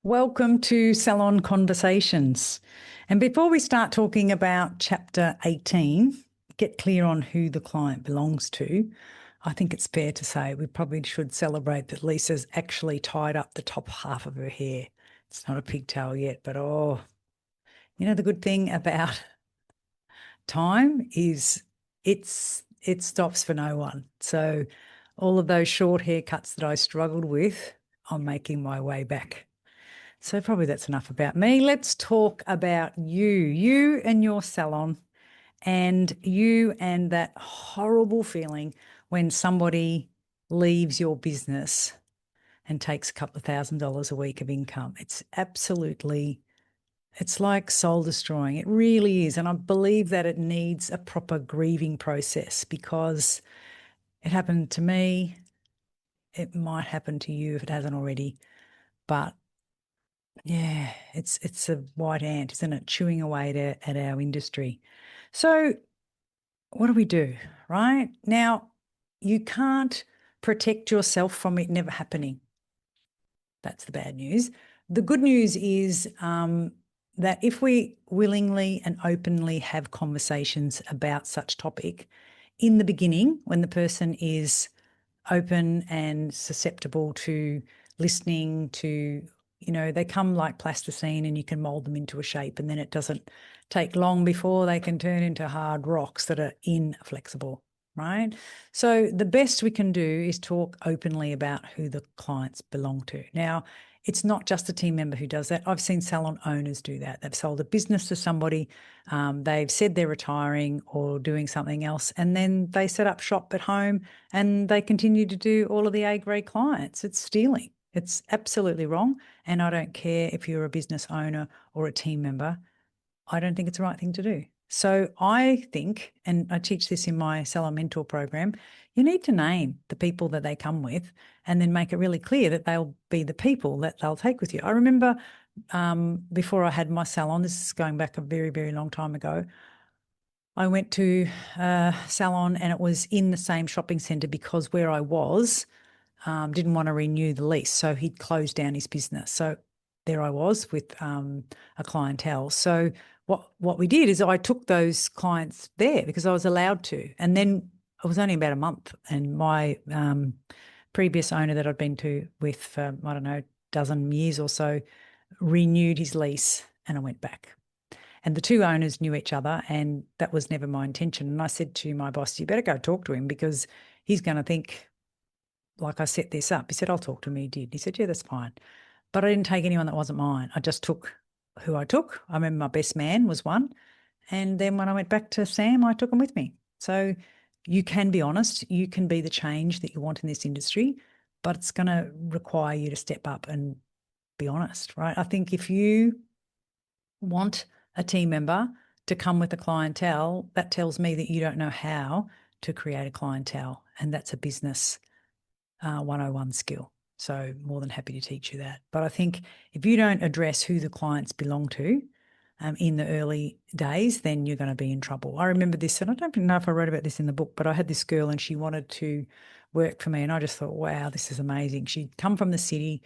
Welcome to Salon Conversations. And before we start talking about Chapter 18, get clear on who the client belongs to, I think it's fair to say we probably should celebrate that Lisa's actually tied up the top half of her hair. It's not a pigtail yet, but the good thing about time is it stops for no one. So all of those short haircuts that I struggled with, I'm making my way back. So probably that's enough about me. Let's talk about you and your salon, and you and that horrible feeling when somebody leaves your business and takes a couple of $1,000s a week of income. It's like soul destroying. It really is. And I believe that it needs a proper grieving process because it happened to me. It might happen to you if it hasn't already, but yeah, it's a white ant, isn't it? Chewing away at our industry. So what do we do, right? Now, you can't protect yourself from it never happening. That's the bad news. The good news is that if we willingly and openly have conversations about such topic in the beginning, when the person is open and susceptible to listening to, they come like plasticine and you can mold them into a shape, and then it doesn't take long before they can turn into hard rocks that are inflexible, right? So the best we can do is talk openly about who the clients belong to. Now, it's not just a team member who does that. I've seen salon owners do that. They've sold a business to somebody, they've said they're retiring or doing something else, and then they set up shop at home and they continue to do all of the A-grade clients. It's stealing. It's absolutely wrong. And I don't care if you're a business owner or a team member. I don't think it's the right thing to do. So I think, and I teach this in my Salon Mentor program, you need to name the people that they come with and then make it really clear that they'll be the people that they'll take with you. I remember before I had my salon, this is going back a very, very long time ago, I went to a salon and it was in the same shopping centre because where I was didn't want to renew the lease. So he'd closed down his business. So there I was with a clientele. So what we did is I took those clients there because I was allowed to. And then it was only about a month, and my previous owner that I'd been to with for, I don't know, dozen years or so, renewed his lease and I went back. And the two owners knew each other, and that was never my intention. And I said to my boss, you better go talk to him because he's going to think like I set this up. He said, I'll talk to him. He did. He said, yeah, that's fine. But I didn't take anyone that wasn't mine. I just took who I took. I remember my best man was one. And then when I went back to Sam, I took him with me. So you can be honest. You can be the change that you want in this industry, but it's going to require you to step up and be honest, right? I think if you want a team member to come with a clientele, that tells me that you don't know how to create a clientele. And that's a business 101 skill. So more than happy to teach you that. But I think if you don't address who the clients belong to in the early days, then you're going to be in trouble. I remember this, and I don't know if I wrote about this in the book, but I had this girl and she wanted to work for me, and I just thought, wow, this is amazing. She'd come from the city.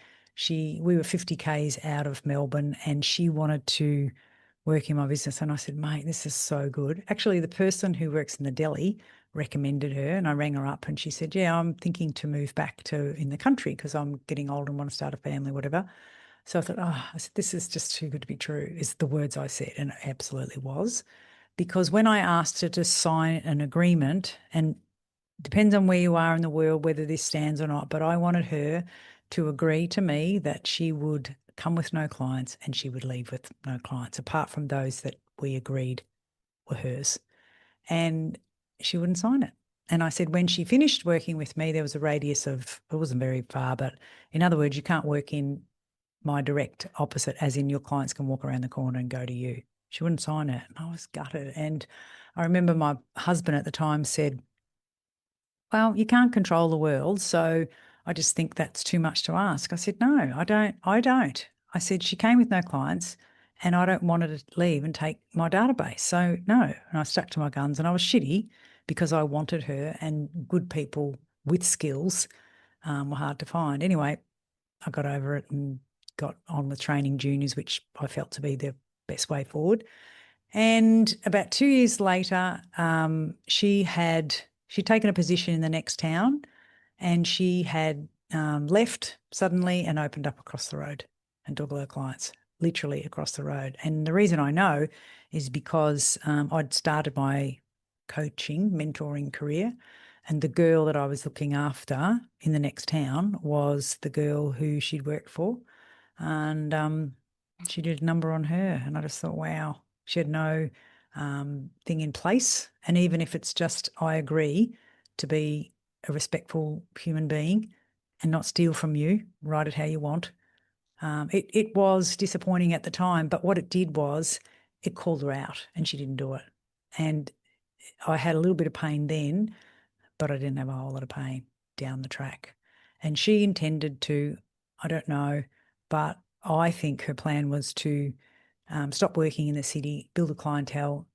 We were 50 Ks out of Melbourne, and she wanted to work in my business. And I said, mate, this is so good. Actually, the person who works in the deli recommended her, and I rang her up and she said, yeah, I'm thinking to move back to in the country because I'm getting old and want to start a family, whatever. So I thought, I said, this is just too good to be true, is the words I said. And it absolutely was. Because when I asked her to sign an agreement, and it depends on where you are in the world, whether this stands or not, but I wanted her to agree to me that she would come with no clients and she would leave with no clients, apart from those that we agreed were hers. And she wouldn't sign it. And I said, when she finished working with me, there was a radius of, it wasn't very far, but in other words, you can't work in my direct opposite, as in your clients can walk around the corner and go to you. She wouldn't sign it. And I was gutted. And I remember my husband at the time said, well, you can't control the world, so I just think that's too much to ask. I said, no, I don't. I said, she came with no clients and I don't want her to leave and take my database. So no. And I stuck to my guns, and I was shitty because I wanted her, and good people with skills were hard to find. Anyway, I got over it and got on with training juniors, which I felt to be the best way forward. And about 2 years later, she'd taken a position in the next town, and she had left suddenly and opened up across the road and took all her clients literally across the road. And the reason I know is because I'd started my coaching, mentoring career, and the girl that I was looking after in the next town was the girl who she'd worked for. And she did a number on her. And I just thought, wow, she had no thing in place. And even if it's just, I agree to be a respectful human being and not steal from you, write it how you want. It was disappointing at the time, but what it did was it called her out and she didn't do it. And I had a little bit of pain then, but I didn't have a whole lot of pain down the track. And she intended to, I don't know, but I think her plan was to stop working in the city, build a clientele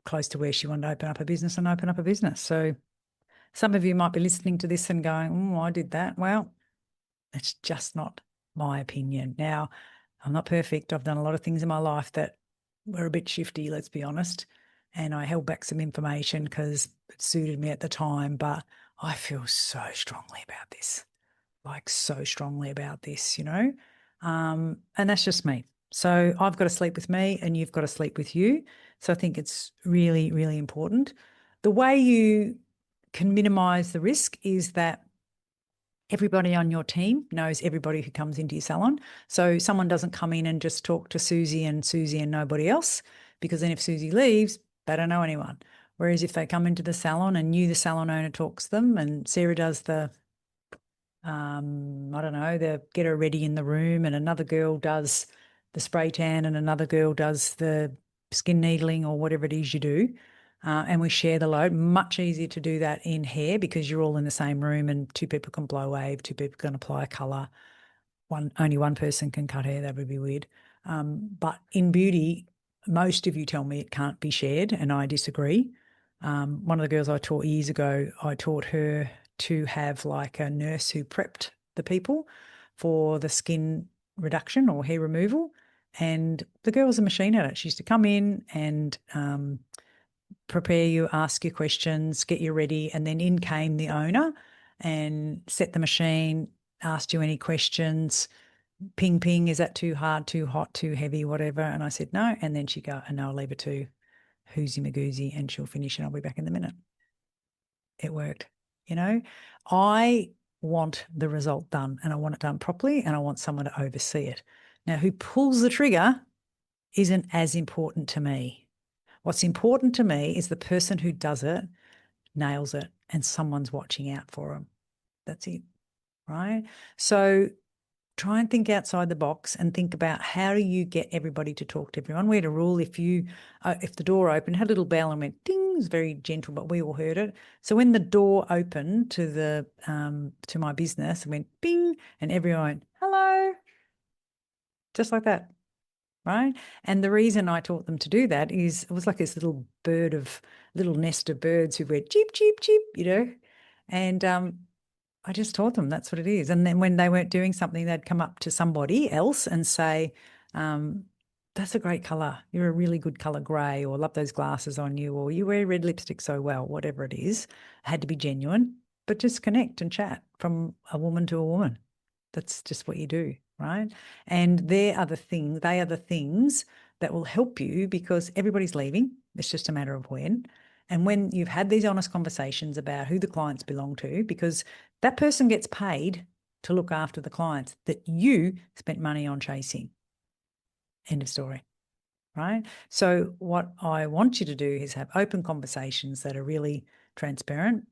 close to where she wanted to open up a business and open up a business. So some of you might be listening to this and going, I did that. Well, it's just not my opinion. Now, I'm not perfect. I've done a lot of things in my life that were a bit shifty, let's be honest. And I held back some information because it suited me at the time. But I feel so strongly about this, like so strongly about this, and that's just me. So I've got to sleep with me and you've got to sleep with you. So I think it's really, really important. The way you can minimize the risk is that everybody on your team knows everybody who comes into your salon. So someone doesn't come in and just talk to Susie and nobody else, because then if Susie leaves, they don't know anyone. Whereas if they come into the salon and you, the salon owner, talks to them, and Sarah does the I don't know, the get her ready in the room, and another girl does the spray tan, and another girl does the skin needling or whatever it is you do. And we share the load. Much easier to do that in hair because you're all in the same room and two people can blow wave, two people can apply a colour. Only one person can cut hair. That would be weird. But in beauty, most of you tell me it can't be shared, and I disagree. One of the girls I taught years ago, I taught her to have like a nurse who prepped the people for the skin reduction or hair removal. And the girl was a machine at it. She used to come in and prepare you, ask you questions, get you ready, and then in came the owner and set the machine, asked you any questions, ping, ping, is that too hard, too hot, too heavy, whatever. And I said, no. And then she'd go, and I'll leave it to Whoosie Magoosie and she'll finish and I'll be back in a minute. It worked. I want the result done and I want it done properly and I want someone to oversee it. Now, who pulls the trigger isn't as important to me. What's important to me is the person who does it nails it and someone's watching out for them. That's it, right? So try and think outside the box and think about how do you get everybody to talk to everyone. We had a rule if the door opened, had a little bell and went ding. It was very gentle, but we all heard it. So when the door opened to to my business, it went bing, and everyone went hello, just like that, right? And the reason I taught them to do that is it was like this little nest of birds who went cheep cheep cheep, and I just taught them that's what it is. And then when they weren't doing something, they'd come up to somebody else and say, that's a great colour. You're a really good colour grey, or love those glasses on you, or you wear red lipstick so well, whatever it is. It had to be genuine, but just connect and chat from a woman to a woman. That's just what you do, right? And they are the things that will help you because everybody's leaving. It's just a matter of when. And when you've had these honest conversations about who the clients belong to, because that person gets paid to look after the clients that you spent money on chasing. End of story, right? So what I want you to do is have open conversations that are really transparent.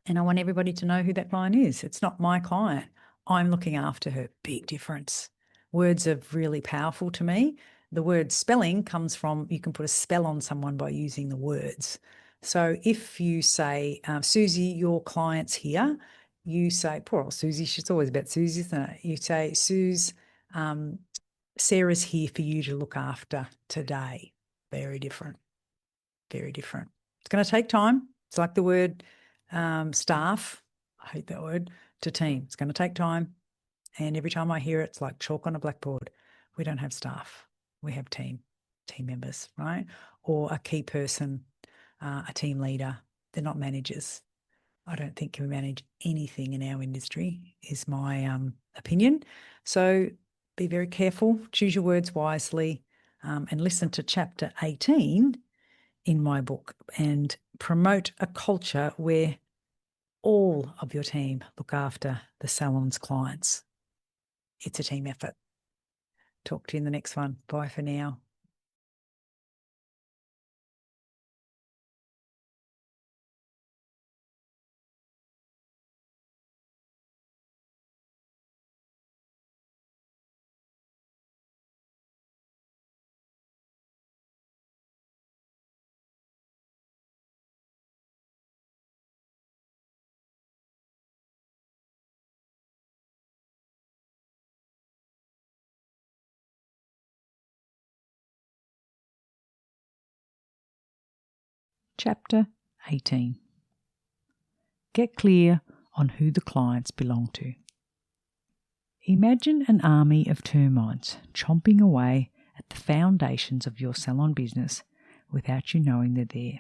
And I want everybody to know who that client is. It's not my client. I'm looking after her. Big difference. Words are really powerful to me. The word spelling comes from, you can put a spell on someone by using the words. So if you say, Susie, your client's here, you say, poor old Susie, she's always about Susie, isn't it? You say, Suze, Sarah's here for you to look after today. Very different. Very different. It's going to take time. It's like the word staff, I hate that word, to team. It's going to take time. And every time I hear it, it's like chalk on a blackboard. We don't have staff. We have team members, right? Or a key person, a team leader. They're not managers. I don't think we manage anything in our industry, is my opinion. So be very careful, choose your words wisely, and listen to chapter 18 in my book and promote a culture where all of your team look after the salon's clients. It's a team effort. Talk to you in the next one. Bye for now. Chapter 18. Get clear on who the clients belong to. Imagine an army of termites chomping away at the foundations of your salon business without you knowing they're there.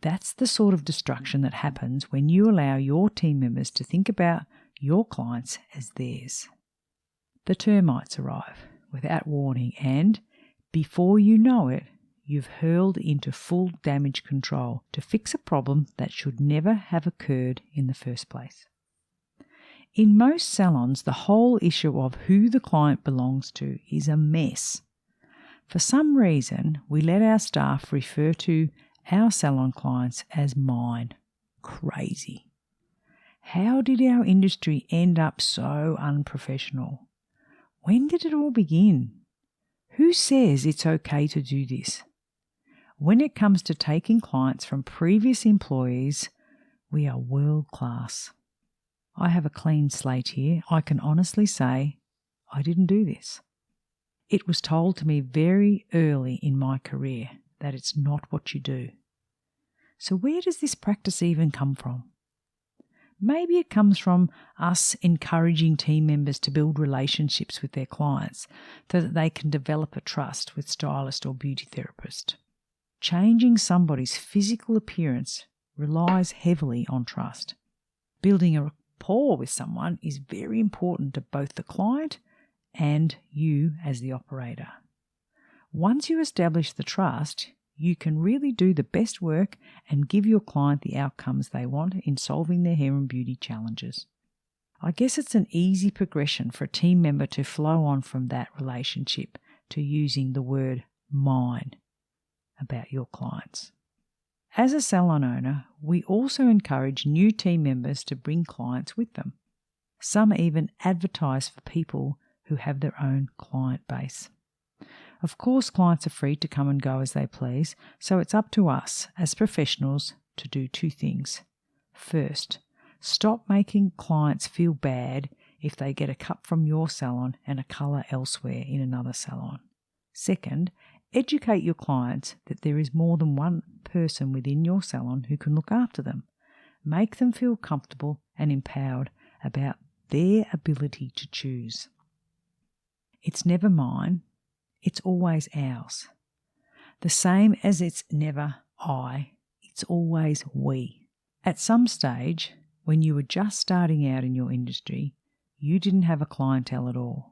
That's the sort of destruction that happens when you allow your team members to think about your clients as theirs. The termites arrive without warning and, before you know it, you've hurled into full damage control to fix a problem that should never have occurred in the first place. In most salons, the whole issue of who the client belongs to is a mess. For some reason, we let our staff refer to our salon clients as mine. Crazy. How did our industry end up so unprofessional? When did it all begin? Who says it's okay to do this? When it comes to taking clients from previous employees, we are world class. I have a clean slate here. I can honestly say I didn't do this. It was told to me very early in my career that it's not what you do. So where does this practice even come from? Maybe it comes from us encouraging team members to build relationships with their clients so that they can develop a trust with stylist or beauty therapist. Changing somebody's physical appearance relies heavily on trust. Building a rapport with someone is very important to both the client and you as the operator. Once you establish the trust, you can really do the best work and give your client the outcomes they want in solving their hair and beauty challenges. I guess it's an easy progression for a team member to flow on from that relationship to using the word mine about your clients. As a salon owner, we also encourage new team members to bring clients with them. Some even advertise for people who have their own client base. Of course, clients are free to come and go as they please, so it's up to us as professionals to do two things. First, stop making clients feel bad if they get a cut from your salon and a colour elsewhere in another salon. Second, educate your clients that there is more than one person within your salon who can look after them. Make them feel comfortable and empowered about their ability to choose. It's never mine, it's always ours. The same as it's never I, it's always we. At some stage, when you were just starting out in your industry, you didn't have a clientele at all.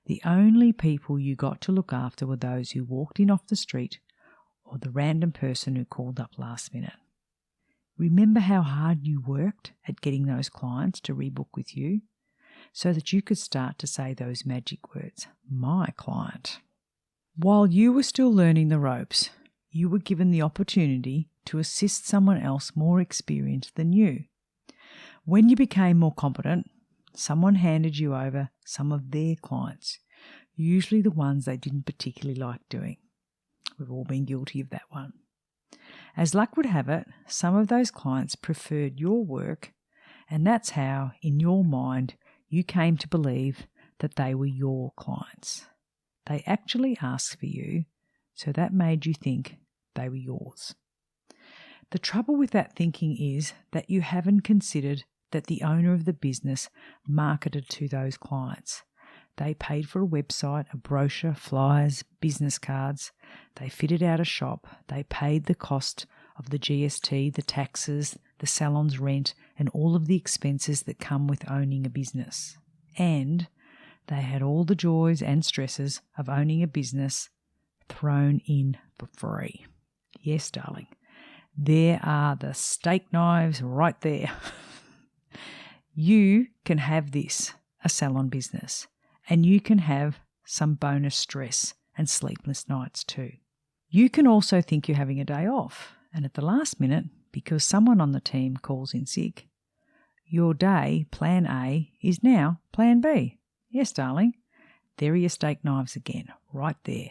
The only people you got to look after were those who walked in off the street or the random person who called up last minute. Remember how hard you worked at getting those clients to rebook with you so that you could start to say those magic words, my client. While you were still learning the ropes, you were given the opportunity to assist someone else more experienced than you. When you became more competent, someone handed you over some of their clients, usually the ones they didn't particularly like doing. We've all been guilty of that one. As luck would have it, some of those clients preferred your work, and that's how, in your mind, you came to believe that they were your clients. They actually asked for you, so that made you think they were yours. The trouble with that thinking is that you haven't considered that the owner of the business marketed to those clients. They paid for a website, a brochure, flyers, business cards. They fitted out a shop. They paid the cost of the GST, the taxes, the salon's rent, and all of the expenses that come with owning a business. And they had all the joys and stresses of owning a business thrown in for free. Yes, darling. There are the steak knives right there. You can have this, a salon business, and you can have some bonus stress and sleepless nights too. You can also think you're having a day off, and at the last minute, because someone on the team calls in sick, your day, plan A, is now plan B. Yes, darling, there are your steak knives again, right there.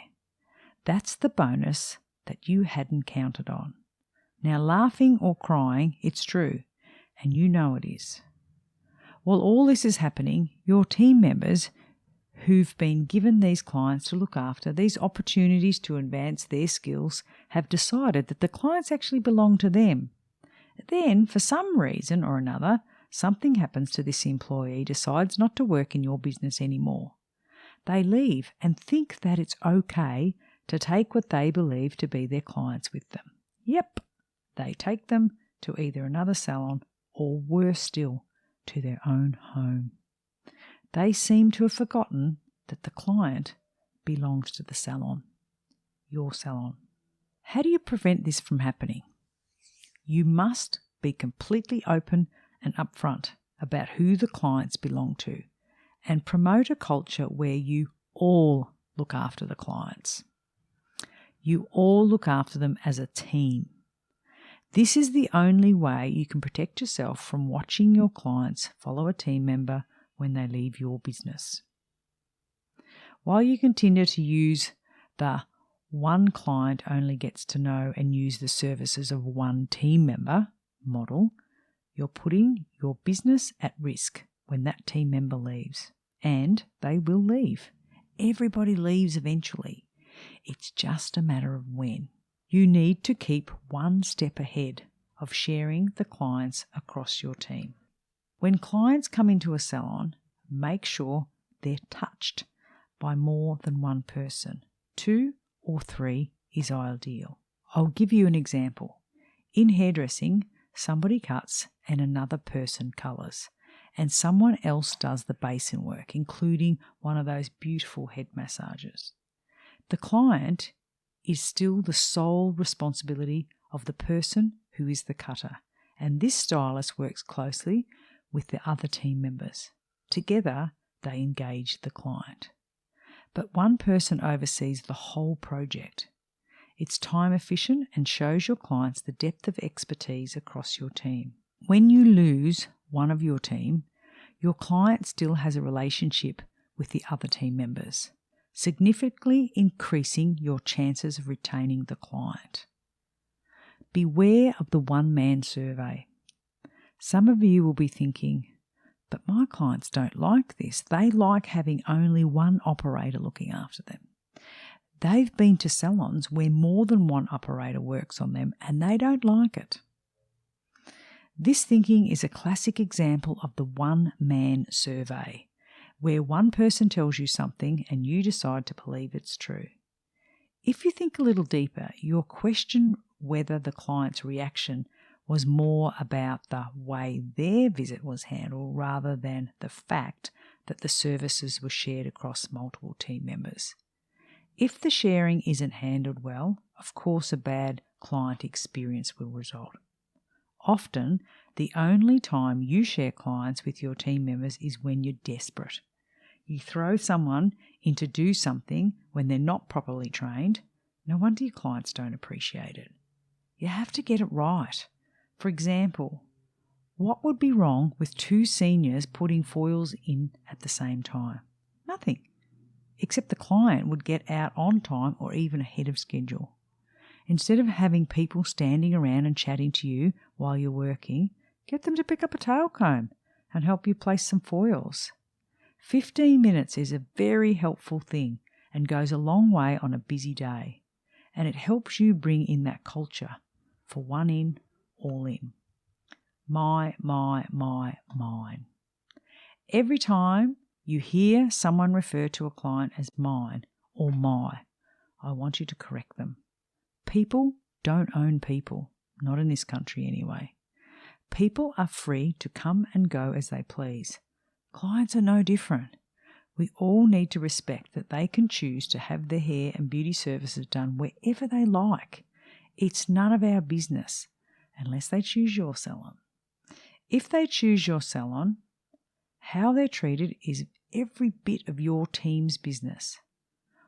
That's the bonus that you hadn't counted on. Now, laughing or crying, it's true, and you know it is. While all this is happening, your team members who've been given these clients to look after, these opportunities to advance their skills, have decided that the clients actually belong to them. Then, for some reason or another, something happens to this employee, decides not to work in your business anymore. They leave and think that it's okay to take what they believe to be their clients with them. Yep, they take them to either another salon or, worse still, to their own home. They seem to have forgotten that the client belongs to the salon, your salon. How do you prevent this from happening? You must be completely open and upfront about who the clients belong to and promote a culture where you all look after the clients. You all look after them as a team. This is the only way you can protect yourself from watching your clients follow a team member when they leave your business. While you continue to use the one client only gets to know and use the services of one team member model, you're putting your business at risk when that team member leaves. And they will leave. Everybody leaves eventually. It's just a matter of when. You need to keep one step ahead of sharing the clients across your team. When clients come into a salon, make sure they're touched by more than one person. 2 or 3 is ideal. I'll give you an example. In hairdressing, somebody cuts and another person colours, and someone else does the basin work, including one of those beautiful head massages. The client is still the sole responsibility of the person who is the cutter, and this stylist works closely with the other team members. Together, they engage the client. But one person oversees the whole project. It's time efficient and shows your clients the depth of expertise across your team. When you lose one of your team, your client still has a relationship with the other team members, significantly increasing your chances of retaining the client. Beware of the one-man survey. Some of you will be thinking, but my clients don't like this. They like having only one operator looking after them. They've been to salons where more than one operator works on them and they don't like it. This thinking is a classic example of the one-man survey, where one person tells you something and you decide to believe it's true. If you think a little deeper, you'll question whether the client's reaction was more about the way their visit was handled rather than the fact that the services were shared across multiple team members. If the sharing isn't handled well, of course a bad client experience will result. Often, the only time you share clients with your team members is when you're desperate. You throw someone in to do something when they're not properly trained. No wonder your clients don't appreciate it. You have to get it right. For example, what would be wrong with 2 seniors putting foils in at the same time? Nothing, except the client would get out on time or even ahead of schedule. Instead of having people standing around and chatting to you while you're working, get them to pick up a tail comb and help you place some foils. 15 minutes is a very helpful thing and goes a long way on a busy day, and it helps you bring in that culture for one in, all in. mine. Every time you hear someone refer to a client as mine or my, I want you to correct them. People don't own people, not in this country anyway. People are free to come and go as they please. Clients are no different. We all need to respect that they can choose to have their hair and beauty services done wherever they like. It's none of our business unless they choose your salon. If they choose your salon, how they're treated is every bit of your team's business.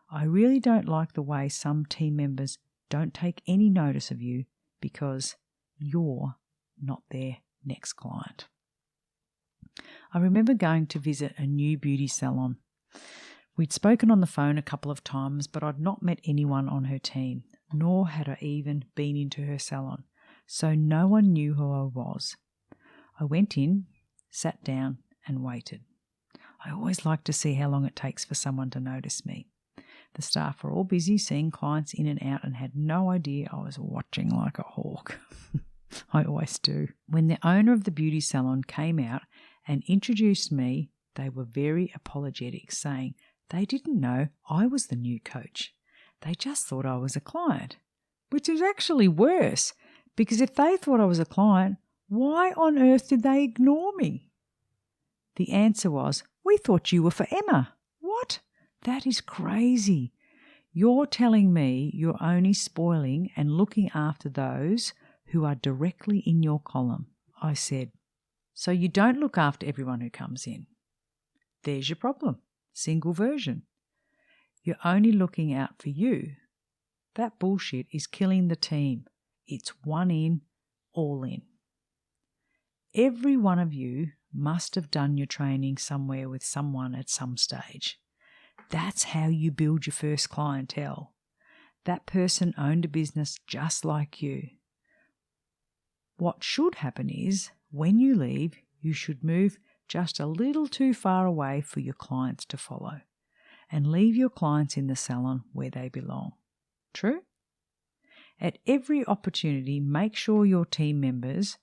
I really don't like the way some team members don't take any notice of you because you're not their next client. I remember going to visit a new beauty salon. We'd spoken on the phone a couple of times, but I'd not met anyone on her team, nor had I even been into her salon, so no one knew who I was. I went in, sat down, and waited. I always like to see how long it takes for someone to notice me. The staff were all busy seeing clients in and out and had no idea I was watching like a hawk. I always do. When the owner of the beauty salon came out and introduced me, they were very apologetic, saying they didn't know I was the new coach. They just thought I was a client, which is actually worse, because if they thought I was a client, why on earth did they ignore me? The answer was, "We thought you were for Emma." What? That is crazy. You're telling me you're only spoiling and looking after those who are directly in your column. I said, so you don't look after everyone who comes in. There's your problem. Single version. You're only looking out for you. That bullshit is killing the team. It's one in, all in. Every one of you must have done your training somewhere with someone at some stage. That's how you build your first clientele. That person owned a business just like you. What should happen is, when you leave, you should move just a little too far away for your clients to follow and leave your clients in the salon where they belong. True? At every opportunity, make sure your team members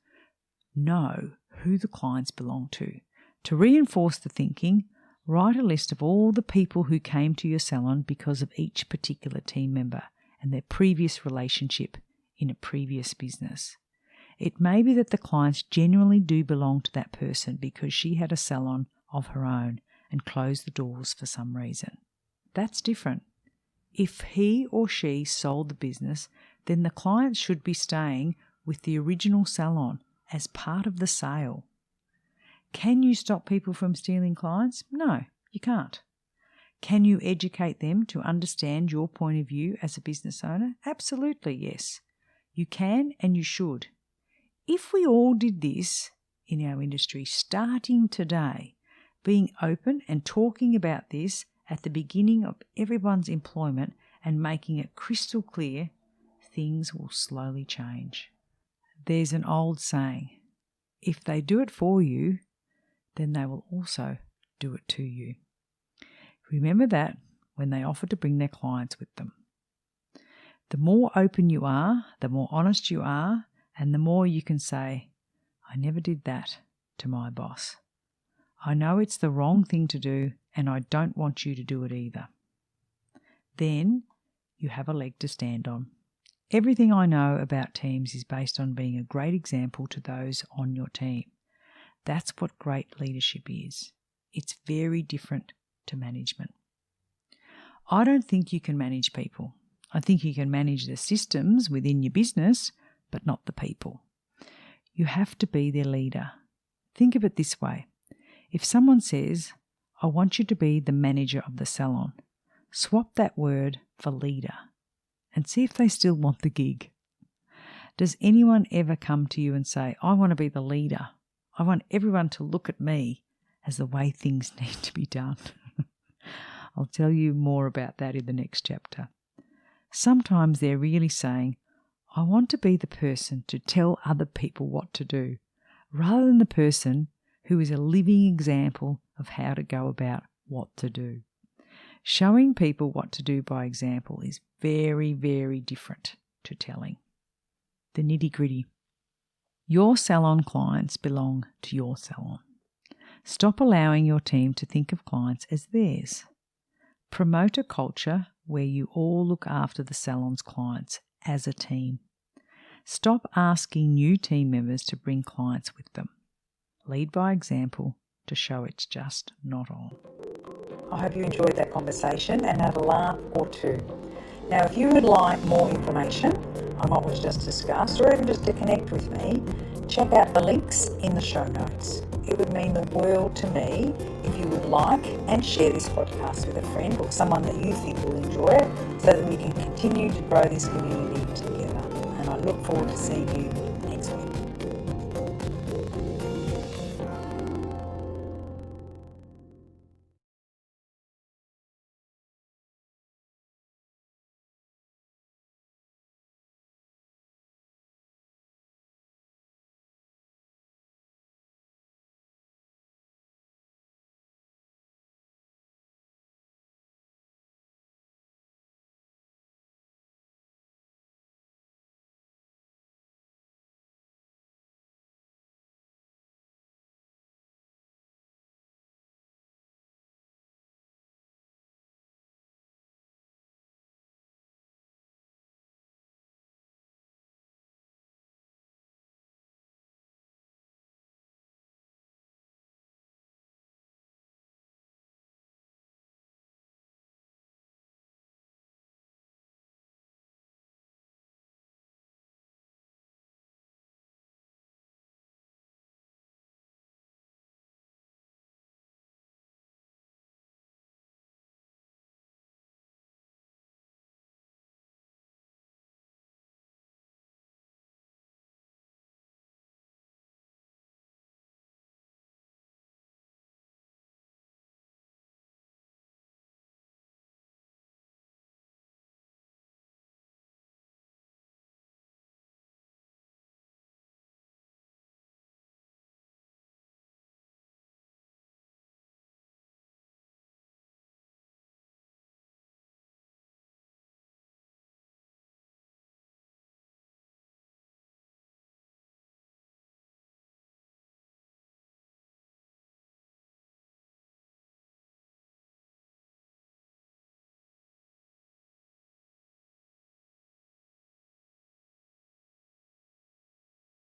know who the clients belong to. To reinforce the thinking, write a list of all the people who came to your salon because of each particular team member and their previous relationship in a previous business. It may be that the clients genuinely do belong to that person because she had a salon of her own and closed the doors for some reason. That's different. If he or she sold the business, then the client should be staying with the original salon as part of the sale. Can you stop people from stealing clients? No, you can't. Can you educate them to understand your point of view as a business owner? Absolutely, yes. You can and you should. If we all did this in our industry starting today, being open and talking about this at the beginning of everyone's employment and making it crystal clear, things will slowly change. There's an old saying, if they do it for you, then they will also do it to you. Remember that when they offer to bring their clients with them. The more open you are, the more honest you are, and the more you can say, I never did that to my boss. I know it's the wrong thing to do, and I don't want you to do it either. Then you have a leg to stand on. Everything I know about teams is based on being a great example to those on your team. That's what great leadership is. It's very different to management. I don't think you can manage people. I think you can manage the systems within your business, but not the people. You have to be their leader. Think of it this way. If someone says, I want you to be the manager of the salon, swap that word for leader and see if they still want the gig. Does anyone ever come to you and say, I want to be the leader. I want everyone to look at me as the way things need to be done. I'll tell you more about that in the next chapter. Sometimes they're really saying, I want to be the person to tell other people what to do, rather than the person who is a living example of how to go about what to do. Showing people what to do by example is very, very different to telling. The nitty-gritty. Your salon clients belong to your salon. Stop allowing your team to think of clients as theirs. Promote a culture where you all look after the salon's clients as a team. Stop asking new team members to bring clients with them. Lead by example to show it's just not on. I hope you enjoyed that conversation and had a laugh or two. Now, if you would like more information on what was just discussed, or even just to connect with me, check out the links in the show notes. It would mean the world to me if you would like and share this podcast with a friend or someone that you think will enjoy it, so that we can continue to grow this community together. And I look forward to seeing you